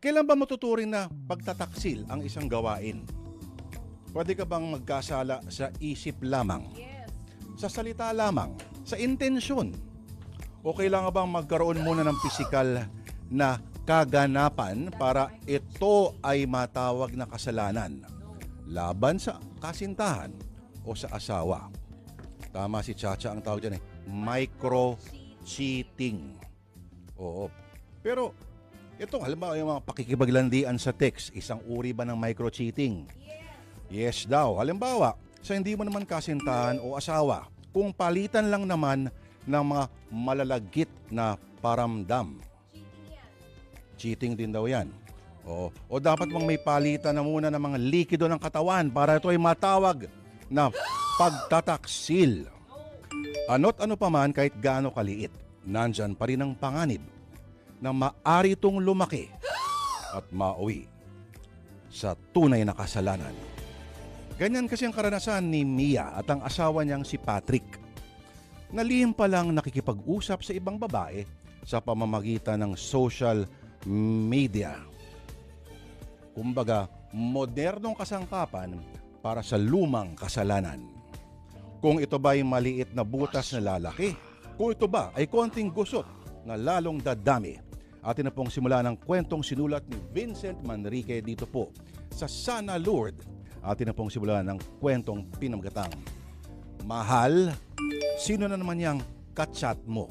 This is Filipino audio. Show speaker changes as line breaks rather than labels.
Kailan ba matuturing na pagtataksil ang isang gawain? Pwede ka bang magkasala sa isip lamang, sa salita lamang, sa intensyon? O kailangan bang magkaroon muna ng pisikal na kaganapan para ito ay matawag na kasalanan laban sa kasintahan o sa asawa? Tama si Chacha, ang tawag dyan micro-cheating. Oo. Pero ito, halimbawa yung mga pakikipaglandian sa text, isang uri ba ng micro-cheating? Yes daw. Halimbawa, sa hindi mo naman kasintahan o asawa, kung palitan lang naman ng mga malalagit na paramdam. Cheating din daw yan. O dapat bang may palitan na muna ng mga likido ng katawan para ito ay matawag na pagtataksil. Ano't ano pa man kahit gaano kaliit, nandyan pa rin ang panganib na maari itong lumaki at mauwi sa tunay na kasalanan. Ganyan kasi ang karanasan ni Mia at ang asawa niyang si Patrick. Nalihim pa lang nakikipag-usap sa ibang babae sa pamamagitan ng social media. Kumbaga, modernong kasangkapan para sa lumang kasalanan. Kung ito ba ay maliit na butas na lalaki, kung ito ba ay konting gusot na lalong dadami. Atin na pong simula ng kwentong sinulat ni Vincent Manrique dito po sa Sana Lourdes. Atin na pong simula ng kwentong pinamagatang Mahal, sino na naman yang kachat mo?